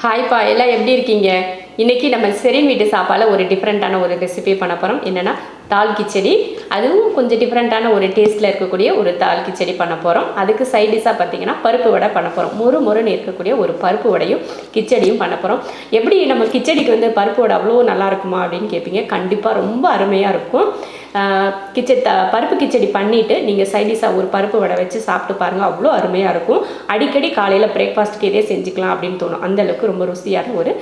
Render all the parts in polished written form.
Hi பா, எல்லாம் எப்படி இருக்கீங்க? இன்றைக்கி நம்ம செரின் வீட்டு சாப்பாடில் ஒரு டிஃப்ரெண்ட்டான ஒரு ரெசிபி பண்ண போகிறோம். என்னென்னா தால் கிச்சடி. அதுவும் கொஞ்சம் டிஃப்ரெண்ட்டான ஒரு டேஸ்ட்டில் இருக்கக்கூடிய ஒரு தால் கிச்சடி பண்ண போகிறோம். அதுக்கு சைட் டிஷ்ஷாக பார்த்தீங்கன்னா பருப்பு வடை பண்ண போகிறோம். மொறுன்னு இருக்கக்கூடிய ஒரு பருப்பு வடையும் கிச்சடியும் பண்ண போகிறோம். எப்படி நம்ம கிச்சடிக்கு வந்து பருப்பு வடை அவ்வளோ நல்லா இருக்குமா அப்படின்னு கேட்பீங்க. கண்டிப்பாக ரொம்ப அருமையாக இருக்கும். பருப்பு கிச்சடி பண்ணிவிட்டு நீங்கள் சைட் டிஷ்ஷாக ஒரு பருப்பு வடை வச்சு சாப்பிட்டு பாருங்கள். அவ்வளோ அருமையாக இருக்கும். அடிக்கடி காலையில் பிரேக்ஃபாஸ்ட்டுக்கு இதே செஞ்சுக்கலாம் அப்படின்னு தோணும். அந்தளவுக்கு ரொம்ப ருசியான ஒரு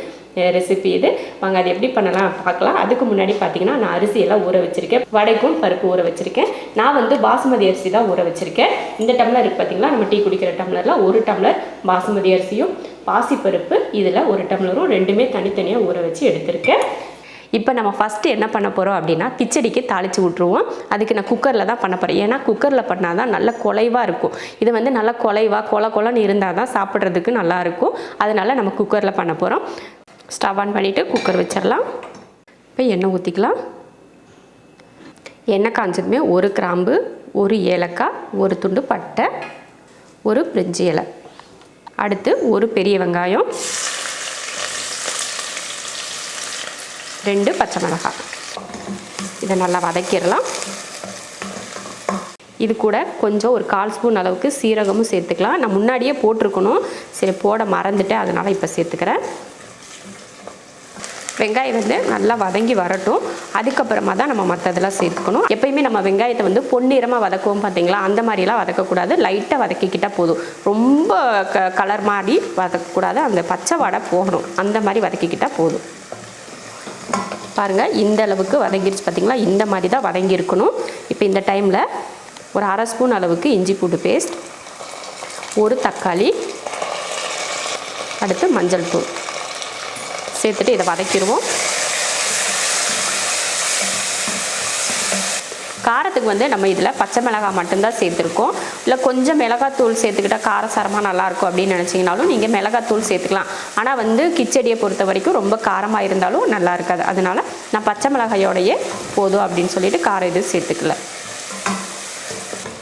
ரெசிபி இது. வாங்க அது எப்படி பண்ணலாம் பார்க்கலாம். அதுக்கு முன்னாடி பார்த்தீங்கன்னா நான் அரிசியெல்லாம் ஊற வச்சுருக்கேன். வடைக்கும் பருப்பு ஊற வச்சுருக்கேன். நான் வந்து பாசுமதி அரிசி தான் ஊற வச்சுருக்கேன். இந்த டம்ளர் இருக்குது பார்த்தீங்களா, நம்ம டீ குடிக்கிற டம்ளரில் 1 டம்ளர் பாசுமதி அரிசியும் பாசிப்பருப்பு இதில் 1 டம்ளரும் ரெண்டுமே தனித்தனியாக ஊற வச்சு எடுத்திருக்கேன். இப்போ நம்ம ஃபஸ்ட்டு என்ன பண்ண போகிறோம் அப்படின்னா கிச்சடிக்கு தாளித்து விட்ருவோம். அதுக்கு நான் குக்கரில் தான் பண்ண போகிறேன். ஏன்னா குக்கரில் பண்ணால் தான் நல்ல குலைவாக இருக்கும். இது வந்து நல்லா கொலன்னு இருந்தால் தான் சாப்பிட்றதுக்கு நல்லாயிருக்கும். அதனால் நம்ம குக்கரில் பண்ண போகிறோம். ஸ்டவ் ஆன் பண்ணிவிட்டு குக்கர் வச்சிடலாம். இப்போ எண்ணெய் ஊற்றிக்கலாம். எண்ணெய் காய்ச்சதுமே 1 கிராம்பு, 1 ஏலக்காய், 1 துண்டு பட்டை, 1 பிரிஞ்சி இலை, அடுத்து 1 பெரிய வெங்காயம், 2 பச்சை மிளகாய். இதை நல்லா வதக்கிடலாம். இது கூட கொஞ்சம் ஒரு 1/4 ஸ்பூன் அளவுக்கு சீரகமும் சேர்த்துக்கலாம். நான் முன்னாடியே போட்டிருக்கணும், சரி போட மறந்துட்டேன், அதனால் இப்போ சேர்த்துக்கிறேன். வெங்காயம் வந்து நல்லா வதங்கி வரட்டும். அதுக்கப்புறமா தான் நம்ம மற்றதெல்லாம் சேர்த்துக்கணும். எப்பயுமே நம்ம வெங்காயத்தை வந்து பொன்னிறமாக வதக்குவோம் பார்த்தீங்களா, அந்த மாதிரிலாம் வதக்கக்கூடாது. லைட்டாக வதக்கிக்கிட்டால் போதும். ரொம்ப கலர் மாதிரி வதக்கக்கூடாது. அந்த பச்சை வடை போகணும், அந்த மாதிரி வதக்கிக்கிட்டால் போதும். பாருங்கள், இந்த அளவுக்கு வதங்கிடுச்சு பார்த்தீங்களா, இந்த மாதிரி தான் வதங்கி இருக்கணும். இப்போ இந்த டைமில் ஒரு 1/2 ஸ்பூன் அளவுக்கு இஞ்சி பூண்டு பேஸ்ட், 1 தக்காளி, அடுத்து மஞ்சள் தூள் சேர்த்துட்டு இதை வதக்கிடுவோம். காரத்துக்கு வந்து நம்ம இதில் பச்சை மிளகாய் மட்டும்தான் சேர்த்துருக்கோம். இல்லை கொஞ்சம் மிளகாத்தூள் சேர்த்துக்கிட்டால் காரசாரமாக நல்லாயிருக்கும் அப்படின்னு நினச்சிங்கனாலும் நீங்கள் மிளகாத்தூள் சேர்த்துக்கலாம். ஆனால் வந்து கிச்சடியை பொறுத்த வரைக்கும் ரொம்ப காரமாக இருந்தாலும் நல்லா இருக்காது. அதனால் நான் பச்சை மிளகாயோடையே போதும் அப்படின்னு சொல்லிட்டு காரம் இது சேர்த்துக்கல.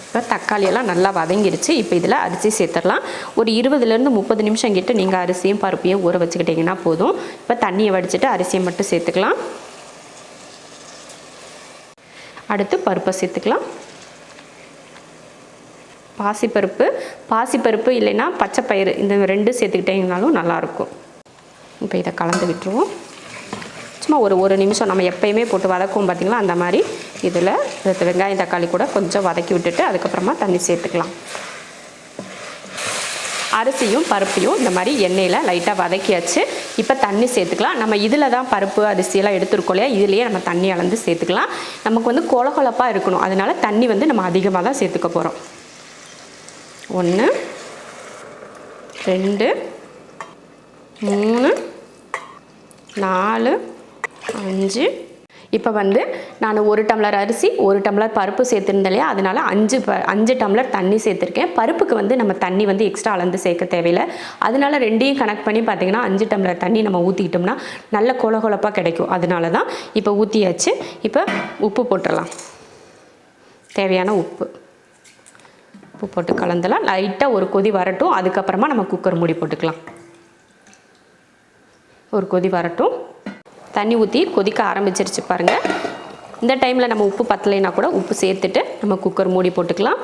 இப்போ தக்காளியெல்லாம் நல்லா வதங்கிடுச்சு. இப்போ இதில் அரிசி சேர்த்துடலாம். ஒரு 20லேருந்து 30 நிமிஷம் கிட்ட நீங்கள் அரிசியும் பருப்பையும் ஊற வச்சுக்கிட்டிங்கன்னா போதும். இப்போ தண்ணியை வடிச்சிட்டு அரிசியை மட்டும் சேர்த்துக்கலாம். அடுத்து பருப்பை சேர்த்துக்கலாம். பாசிப்பருப்பு இல்லைன்னா பச்சைப்பயிறு, இந்த 2 சேர்த்துக்கிட்டிங்கனாலும் நல்லாயிருக்கும். இப்போ இதை கலந்து விட்டுருவோம். சும்மா ஒரு நிமிஷம் நம்ம எப்பயுமே போட்டு வதக்குவோம் பார்த்திங்களா, அந்த மாதிரி இதில் வெங்காயம் தக்காளி கூட கொஞ்சம் வதக்கி விட்டுட்டு அதுக்கப்புறமா தண்ணி சேர்த்துக்கலாம். அரிசியும் பருப்பையும் இந்த மாதிரி எண்ணெயில் லைட்டாக வதக்கியாச்சு. இப்போ தண்ணி சேர்த்துக்கலாம். நம்ம இதில் தான் பருப்பு அரிசியெல்லாம் எடுத்துருக்கோம் இல்லையா, இதுலேயே நம்ம தண்ணி அளந்து சேர்த்துக்கலாம். நமக்கு வந்து கொலகொலப்பாக இருக்கணும், அதனால் தண்ணி வந்து நம்ம அதிகமாக தான் சேர்த்துக்க போகிறோம். 1 2 3 4 5. இப்போ வந்து நான் 1 டம்ளர் அரிசி 1 டம்ளர் பருப்பு சேர்த்துருந்தேன் இல்லையா, அதனால் 5 டம்ளர் தண்ணி சேர்த்துருக்கேன். பருப்புக்கு வந்து நம்ம தண்ணி வந்து எக்ஸ்ட்ரா அளந்து சேர்க்க தேவையில்லை. அதனால் 2ஐயும் கணக்கு பண்ணி பார்த்திங்கன்னா 5 டம்ளர் தண்ணி நம்ம ஊற்றிக்கிட்டோம்னா நல்ல கொலகொலப்பாக கிடைக்கும். அதனால தான் இப்போ ஊற்றியாச்சு. இப்போ உப்பு போட்டுடலாம். தேவையான உப்பு போட்டு கலந்தலாம். லைட்டாக ஒரு கொதி வரட்டும். அதுக்கப்புறமா நம்ம குக்கர் மூடி போட்டுக்கலாம். ஒரு கொதி வரட்டும். தண்ணி ஊற்றி கொதிக்க ஆரம்பிச்சிருச்சு பாருங்கள். இந்த டைமில் நம்ம உப்பு பத்தலைன்னா கூட உப்பு சேர்த்துட்டு நம்ம குக்கர் மூடி போட்டுக்கலாம்.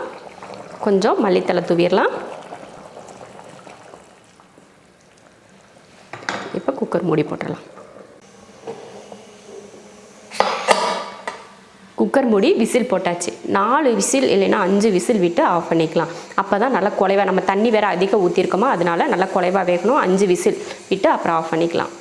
கொஞ்சம் மல்லித்தலை தூவிடலாம். இப்போ குக்கர் மூடி போட்டுடலாம். குக்கர் மூடி விசில் போட்டாச்சு. 4 விசில் இல்லைன்னா 5 விசில் விட்டு ஆஃப் பண்ணிக்கலாம். அப்போ தான் நல்லா குலைவாக, நம்ம தண்ணி வேறு அதிகம் ஊற்றிருக்கோமா, அதனால் நல்லா குலைவாக வேகணும். 5 விசில் விட்டு அப்புறம் ஆஃப் பண்ணிக்கலாம்.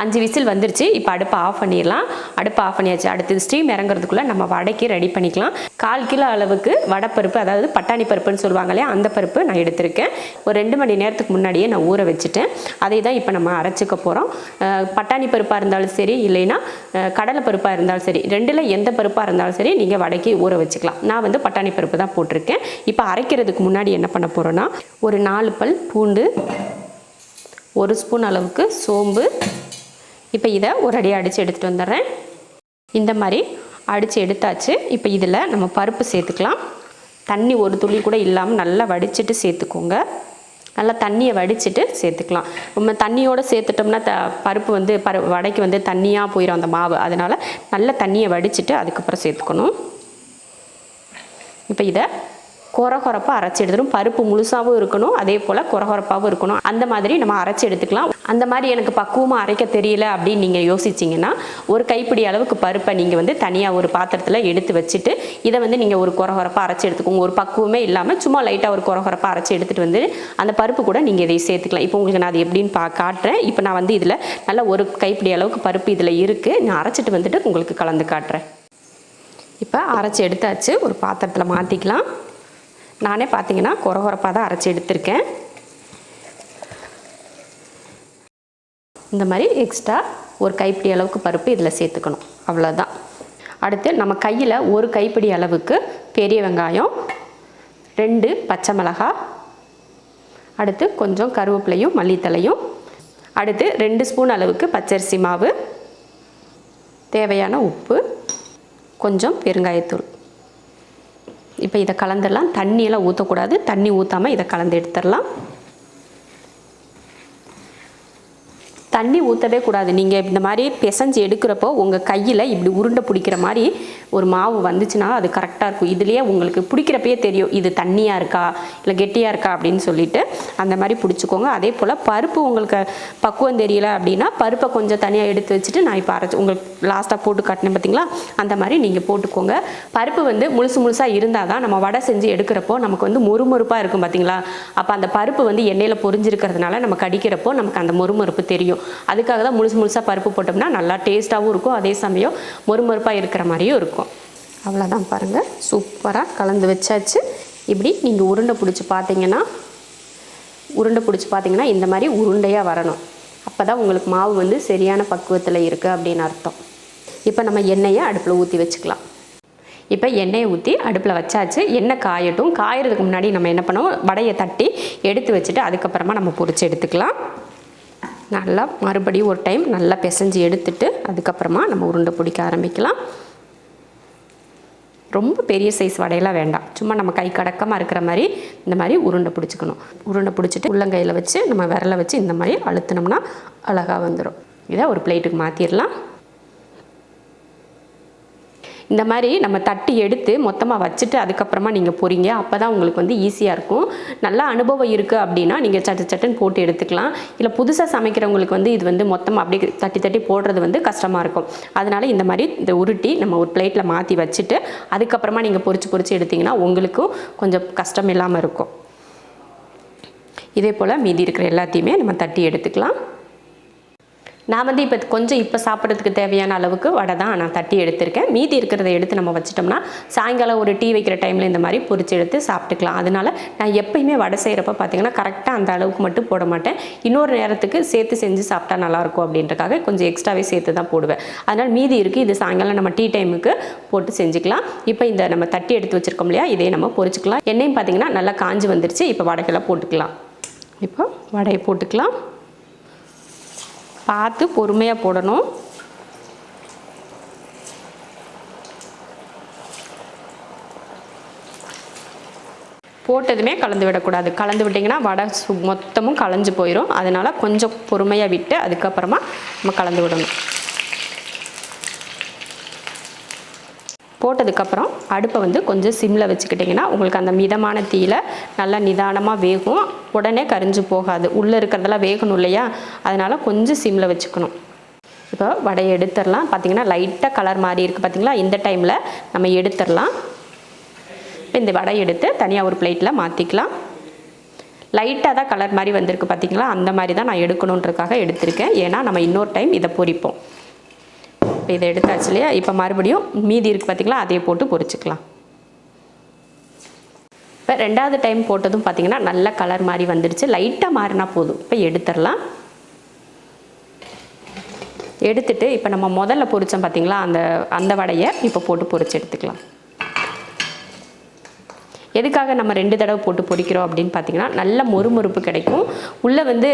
5 விசில் வந்துருச்சு. இப்போ அடுப்பை ஆஃப் பண்ணிடலாம். அடுப்பை ஆஃப் பண்ணியாச்சு. அடுத்து ஸ்டீம் இறங்குறதுக்குள்ளே நம்ம வடைக்கு ரெடி பண்ணிக்கலாம். 1/4 கிலோ அளவுக்கு வடைப்பருப்பு, அதாவது பட்டாணி பருப்புன்னு சொல்லுவாங்க இல்லையா, அந்த பருப்பு நான் எடுத்திருக்கேன். ஒரு 2 மணி நேரத்துக்கு முன்னாடியே நான் ஊற வச்சுட்டேன். அதை தான் இப்போ நம்ம அரைச்சிக்க போகிறோம். பட்டாணி பருப்பாக இருந்தாலும் சரி, இல்லைன்னா கடலை பருப்பாக இருந்தாலும் சரி, 2ல் எந்த பருப்பாக இருந்தாலும் சரி நீங்கள் வடைக்கு ஊற வச்சுக்கலாம். நான் வந்து பட்டாணி பருப்பு தான் போட்டிருக்கேன். இப்போ அரைக்கிறதுக்கு முன்னாடி என்ன பண்ண போகிறோன்னா, ஒரு 4 பல் பூண்டு, 1 ஸ்பூன் அளவுக்கு சோம்பு. இப்போ இதை ஒரு அடியாக அடித்து எடுத்துகிட்டு வந்துடுறேன். இந்த மாதிரி அடித்து எடுத்தாச்சு. இப்போ இதில் நம்ம பருப்பு சேர்த்துக்கலாம். தண்ணி ஒரு துளி கூட இல்லாமல் நல்லா வடிச்சிட்டு சேர்த்துக்கோங்க. நல்லா தண்ணியை வடிச்சிட்டு சேர்த்துக்கலாம். ரொம்ப தண்ணியோடு சேர்த்துட்டோம்னா பருப்பு வந்து வடைக்கு வந்து தண்ணியாக போயிடும் அந்த மாவு. அதனால் நல்லா தண்ணியை வடிச்சிட்டு அதுக்கப்புறம் சேர்த்துக்கணும். இப்போ இதை கொரகொரப்பாக அரைச்சி எடுத்துடும். பருப்பு முழுசாகவும் இருக்கணும், அதே போல் கொரகொரப்பாகவும் இருக்கணும். அந்த மாதிரி நம்ம அரைச்சி எடுத்துக்கலாம். அந்த மாதிரி எனக்கு பக்குவமாக அரைக்க தெரியல அப்படின்னு நீங்கள் யோசிச்சிங்கன்னா ஒரு கைப்பிடி அளவுக்கு பருப்பை நீங்கள் வந்து தனியாக ஒரு பாத்திரத்தில் எடுத்து வச்சுட்டு இதை வந்து நீங்கள் ஒரு கொரகொரப்பாக அரைச்சி எடுத்துக்கோங்க. ஒரு பக்குவமே இல்லாமல் சும்மா லைட்டாக ஒரு கொரகொரப்பாக அரைச்சி எடுத்துகிட்டு வந்து அந்த பருப்பு கூட நீங்கள் இதை சேர்த்துக்கலாம். இப்போ உங்களுக்கு நான் அது எப்படின்னு காட்டுறேன். இப்போ நான் வந்து இதில் நல்லா ஒரு கைப்பிடி அளவுக்கு பருப்பு இதில் இருக்குது. நான் அரைச்சிட்டு வந்துட்டு உங்களுக்கு கலந்து காட்டுறேன். இப்போ அரைச்சி எடுத்தாச்சு. ஒரு பாத்திரத்தில் மாற்றிக்கலாம். நானே பார்த்தீங்கன்னா கொரகொரப்பாக தான் அரைச்சி எடுத்திருக்கேன். இந்த மாதிரி எக்ஸ்ட்ரா ஒரு கைப்பிடி அளவுக்கு பருப்பு இதில் சேர்த்துக்கணும். அவ்வளோதான். அடுத்து நம்ம கையில் ஒரு கைப்பிடி அளவுக்கு பெரிய வெங்காயம், 2 பச்சை மிளகாய், அடுத்து கொஞ்சம் கருவேப்பிலையும் மல்லித்தலையும், அடுத்து 2 ஸ்பூன் அளவுக்கு பச்சரிசி மாவு, தேவையான உப்பு, கொஞ்சம் பெருங்காயத்தூள். இப்போ இதை கலந்துடலாம். தண்ணியெல்லாம் ஊற்றக்கூடாது. தண்ணி ஊற்றாமல் இதை கலந்து எடுத்துடலாம். தண்ணி ஊற்றவே கூடாது. நீங்கள் இந்த மாதிரி பிசைஞ்சு எடுக்கிறப்போ உங்கள் கையில் இப்படி உருண்டை பிடிக்கிற மாதிரி ஒரு மாவு வந்துச்சுன்னா அது கரெக்டாக இருக்கும். இதுலேயே உங்களுக்கு பிடிக்கிறப்பயே தெரியும் இது தண்ணியாக இருக்கா இல்லை கெட்டியாக இருக்கா அப்படின்னு சொல்லிட்டு அந்த மாதிரி பிடிச்சிக்கோங்க. அதே போல் பருப்பு உங்களுக்கு பக்குவம் தெரியல அப்படின்னா பருப்பை கொஞ்சம் தனியாக எடுத்து வச்சுட்டு நான் இப்போ அரைச்சி உங்களுக்கு லாஸ்ட்டாக போட்டு காட்டினேன் பார்த்தீங்களா, அந்த மாதிரி நீங்கள் போட்டுக்கோங்க. பருப்பு வந்து முழுசாக இருந்தால் தான் நம்ம வடை செஞ்சு எடுக்கிறப்போ நமக்கு வந்து மொறுமொறுப்பாக இருக்கும் பார்த்தீங்களா. அப்போ அந்த பருப்பு வந்து எண்ணெயில் பொரிஞ்சிருக்கிறதுனால நம்ம கடிக்கிறப்போ நமக்கு அந்த மொறுமொறுப்பு தெரியும். அதுக்காக தான் முழுசாக பருப்பு போட்டோம்னா நல்லா டேஸ்ட்டாகவும் இருக்கும், அதே சமயம் மொறுமொறுப்பாக இருக்கிற மாதிரியும் இருக்கும். அவ்வளோதான். பாருங்கள், சூப்பராக கலந்து வச்சாச்சு. இப்படி நீங்கள் உருண்டை பிடிச்சி பார்த்தீங்கன்னா இந்த மாதிரி உருண்டையாக வரணும். அப்போ தான் உங்களுக்கு மாவு வந்து சரியான பக்குவத்தில் இருக்குது அப்படின்னு அர்த்தம். இப்போ நம்ம எண்ணெயை அடுப்பில் ஊற்றி வச்சுக்கலாம். இப்போ எண்ணெயை ஊற்றி அடுப்பில் வச்சாச்சு. எண்ணெய் காயட்டும். காயறதுக்கு முன்னாடி நம்ம என்ன பண்ணுவோம், வடையை தட்டி எடுத்து வச்சுட்டு அதுக்கப்புறமா நம்ம பொரிச்சு எடுத்துக்கலாம். நல்லா மறுபடியும் ஒரு டைம் நல்லா பிசைஞ்சு எடுத்துட்டு அதுக்கப்புறமா நம்ம உருண்டை பிடிக்க ஆரம்பிக்கலாம். ரொம்ப பெரிய சைஸ் வடையெல்லாம் வேண்டாம். சும்மா நம்ம கை கடக்கமாக இருக்கிற மாதிரி இந்த மாதிரி உருண்டை பிடிச்சிக்கணும். உருண்டை பிடிச்சிட்டு உள்ளங்கையில் வச்சு நம்ம விரலை வச்சு இந்த மாதிரி அழுத்தினோம்னா அழகாக வந்துடும். இதை ஒரு பிளேட்டுக்கு மாற்றிடலாம். இந்த மாதிரி நம்ம தட்டி எடுத்து மொத்தமாக வச்சுட்டு அதுக்கப்புறமா நீங்கள் பொரிங்க. அப்போ தான் உங்களுக்கு வந்து ஈஸியாக இருக்கும். நல்லா அனுபவம் இருக்குது அப்படின்னா நீங்கள் சட்டுன்னு போட்டு எடுத்துக்கலாம். இல்லை புதுசாக சமைக்கிறவங்களுக்கு வந்து இது வந்து மொத்தமாக அப்படியே தட்டி போடுறது வந்து கஷ்டமாக இருக்கும். அதனால் இந்த மாதிரி இந்த உருட்டி நம்ம ஒரு பிளேட்டில் மாற்றி வச்சுட்டு அதுக்கப்புறமா நீங்கள் பொரிச்சு எடுத்திங்கன்னா உங்களுக்கும் கொஞ்சம் கஷ்டம் இல்லாமல் இருக்கும். இதே போல் மீதி இருக்கிற எல்லாத்தையுமே நம்ம தட்டி எடுத்துக்கலாம். நான் வந்து இப்போ சாப்பிட்றதுக்கு தேவையான அளவுக்கு வடை தான் நான் தட்டி எடுத்திருக்கேன். மீதி இருக்கிறத எடுத்து நம்ம வச்சிட்டோம்னா சாயங்காலம் ஒரு டீ வைக்கிற டைமில் இந்த மாதிரி பொரிச்சு எடுத்து சாப்பிட்டுக்கலாம். அதனால் நான் எப்பயுமே வடை செய்கிறப்ப பார்த்தீங்கன்னா கரெக்டாக அந்த அளவுக்கு மட்டும் போட மாட்டேன். இன்னொரு நேரத்துக்கு சேர்த்து செஞ்சு சாப்பிட்டா நல்லாயிருக்கும் அப்படின்றக்காக கொஞ்சம் எக்ஸ்ட்ராவே சேர்த்து தான் போடுவேன். அதனால் மீதி இருக்குது, இது சாயங்காலம் நம்ம டீ டைமுக்கு போட்டு செஞ்சுக்கலாம். இப்போ இந்த நம்ம தட்டி எடுத்து வச்சுருக்கோம் இல்லையா, இதையே நம்ம பொரிச்சுக்கலாம். எண்ணெயும் பார்த்தீங்கன்னா நல்லா காஞ்சி வந்துருச்சு. இப்போ வடைகளை போட்டுக்கலாம். இப்போ வடையை போட்டுக்கலாம். பார்த்து பொறுமையாக போடணும். போட்டதுமே கலந்து விடக்கூடாது. கலந்து விட்டிங்கன்னா வடை மொத்தமும் கலைஞ்சு போயிடும். அதனால் கொஞ்சம் பொறுமையாக விட்டு அதுக்கப்புறமா நம்ம கலந்து விடணும். போட்டதுக்கப்புறம் அடுப்பை வந்து கொஞ்சம் சிம்மில் வச்சுக்கிட்டிங்கன்னா உங்களுக்கு அந்த மிதமான தீயில் நல்லா நிதானமாக வேகும். உடனே கரிஞ்சு போகாது. உள்ளே இருக்கிறதெல்லாம் வேகணும் இல்லையா, அதனால் கொஞ்சம் சிம்மில் வச்சுக்கணும். இப்போ வடையை எடுத்துடலாம். பார்த்திங்கன்னா லைட்டாக கலர் மாதிரி இருக்குது பார்த்திங்களா, இந்த டைமில் நம்ம எடுத்துடலாம். இப்போ இந்த வடையை எடுத்து தனியாக ஒரு பிளேட்டில் மாற்றிக்கலாம். லைட்டாக தான் கலர் மாதிரி வந்திருக்கு பார்த்திங்களா, அந்த மாதிரி தான் நான் எடுக்கணுன்றதுக்காக எடுத்திருக்கேன். ஏன்னா நம்ம இன்னொரு டைம் இதை பொரிப்போம். இப்போ இதை எடுத்தாச்சு இல்லையா, இப்போ மறுபடியும் மீதி இருக்குது பார்த்திங்களா, அதையே போட்டு பொரிச்சுக்கலாம். இப்போ ரெண்டாவது டைம் போட்டதும் பார்த்திங்கன்னா நல்ல கலர் மாதிரி வந்துடுச்சு. லைட்டாக மாறினா போதும். இப்போ எடுத்துடலாம். எடுத்துட்டு இப்போ நம்ம முதல்ல பொரித்தோம் பார்த்திங்களா, அந்த வடையை இப்போ போட்டு பொரிச்சு எடுத்துக்கலாம். எதுக்காக நம்ம 2 தடவை போட்டு பொரிக்கிறோம் அப்படின்னு பார்த்தீங்கன்னா நல்ல மொறுமொறுப்பு கிடைக்கும். உள்ளே வந்து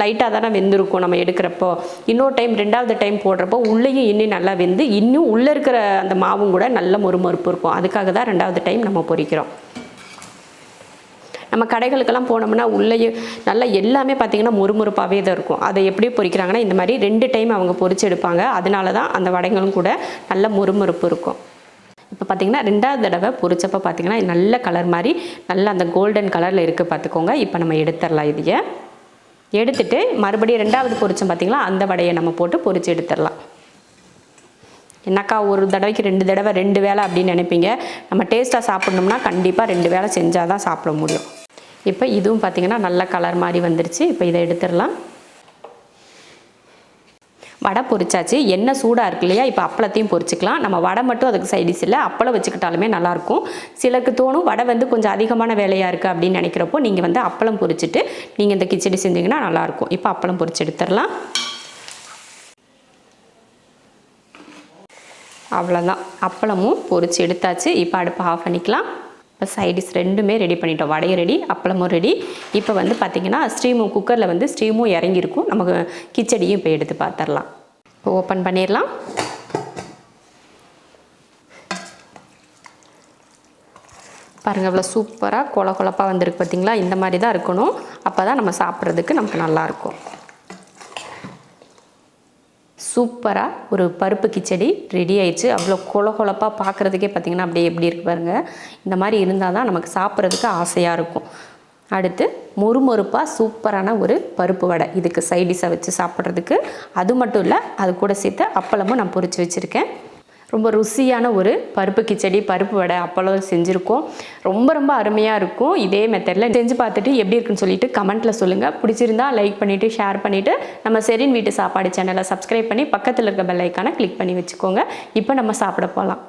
லைட்டாக தானே வெந்திருக்கும் நம்ம எடுக்கிறப்போ. இன்னொரு டைம் ரெண்டாவது டைம் போடுறப்போ உள்ளேயும் இன்னும் நல்லா வெந்து இன்னும் உள்ளே இருக்கிற அந்த மாவும் கூட நல்ல மொறுமொறுப்பு இருக்கும். அதுக்காக தான் ரெண்டாவது டைம் நம்ம பொரிக்கிறோம். நம்ம நம்ம கடைகளுக்கெல்லாம் போனோம்னா உள்ளேயே நல்லா எல்லாமே பார்த்திங்கன்னா முறுமுறுப்பாகவே தான் இருக்கும். அதை எப்படி பொரிக்கிறாங்கன்னா இந்த மாதிரி 2 டைம் அவங்க பொரிச்சு எடுப்பாங்க. அதனால தான் அந்த வடைகளும் கூட நல்ல முறுமுறுப்பு இருக்கும். இப்போ பார்த்திங்கன்னா 2வது தடவை பொரிச்சப்போ பார்த்திங்கன்னா நல்ல கலர் மாதிரி நல்ல அந்த கோல்டன் கலரில் இருக்குது பார்த்துக்கோங்க. இப்போ நம்ம எடுத்துடலாம். இதையை எடுத்துட்டு மறுபடியும் 2வது பொரிச்சோம் பார்த்திங்களா, அந்த வடையை நம்ம போட்டு பொரிச்சு எடுத்துடலாம். என்னக்கா ஒரு தடவைக்கு 2 தடவை 2 வேளை அப்படின்னு நினைப்பீங்க. நம்ம டேஸ்ட்டாக சாப்பிட்ணும்னா கண்டிப்பாக 2 வேளை செஞ்சால் தான் சாப்பிட முடியும். இப்போ இதுவும் பார்த்திங்கன்னா நல்ல கலர் மாதிரி வந்துருச்சு. இப்போ இதை எடுத்துடலாம். வடை பொரிச்சாச்சு. எண்ணெய் சூடாக இருக்கு இல்லையா, இப்போ அப்பளத்தையும் பொரிச்சிக்கலாம். நம்ம வடை மட்டும் அதுக்கு சைடிஸ் இல்லை, அப்பளம் வச்சுக்கிட்டாலுமே நல்லாயிருக்கும். சிலருக்கு தோணும் வடை வந்து கொஞ்சம் அதிகமான வேலையாக இருக்குது அப்படின்னு நினைக்கிறப்போ நீங்கள் வந்து அப்பளம் பொரிச்சிட்டு நீங்கள் இந்த கிச்சடி செஞ்சிங்கன்னா நல்லாயிருக்கும். இப்போ அப்பளம் பொரிச்சு எடுத்துடலாம். அவ்வளோதான், அப்பளமும் பொரிச்சு எடுத்தாச்சு. இப்போ அடுப்பு ஆஃப் பண்ணிக்கலாம். இப்போ சைடிஸ் 2மே ரெடி பண்ணிட்டோம். வடையும் ரெடி, அப்பளமும் ரெடி. இப்போ வந்து பார்த்திங்கன்னா ஸ்டீமும் குக்கரில் வந்து ஸ்டீமும் இறங்கியிருக்கும். நமக்கு கிச்சடியும் இப்போ எடுத்து பார்த்துடலாம். இப்போ ஓப்பன் பண்ணிடலாம். பாருங்கள் இவ்வளோ சூப்பராக கொல கொலப்பாக வந்திருக்கு பார்த்திங்களா. இந்த மாதிரி தான் இருக்கணும். அப்போ தான் நம்ம சாப்பிட்றதுக்கு நமக்கு நல்லாயிருக்கும். சூப்பராக ஒரு பருப்பு கிச்சடி ரெடி ஆயிடுச்சு. அவ்வளோ கொல கொலப்பாக பார்க்குறதுக்கே பார்த்திங்கன்னா அப்படியே எப்படி இருக்கு பாருங்கள். இந்த மாதிரி இருந்தால் தான் நமக்கு சாப்பிட்றதுக்கு ஆசையாக இருக்கும். அடுத்து மொறுமொறுப்பாக சூப்பரான ஒரு பருப்பு வடை இதுக்கு சைடிஷாக வச்சு சாப்பிட்றதுக்கு. அது மட்டும் இல்லை, அது கூட சேர்த்து அப்பளமும் நான் பொரிச்சு வச்சுருக்கேன். ரொம்ப ருசியான ஒரு பருப்பு கிச்சடி, பருப்பு வடை, அப்பளம் செஞ்சுருக்கோம். ரொம்ப அருமையாக இருக்கும். இதே மெத்தடில் செஞ்சு பார்த்துட்டு எப்படி இருக்குன்னு சொல்லிட்டு கமெண்ட்டில் சொல்லுங்கள். பிடிச்சிருந்தா லைக் பண்ணிவிட்டு ஷேர் பண்ணிவிட்டு நம்ம செரின் வீட்டு சாப்பாடு சேனலை சப்ஸ்கிரைப் பண்ணி பக்கத்தில் இருக்க பெல் ஐக்கானை கிளிக் பண்ணி வச்சுக்கோங்க. இப்போ நம்ம சாப்பிட போகலாம்.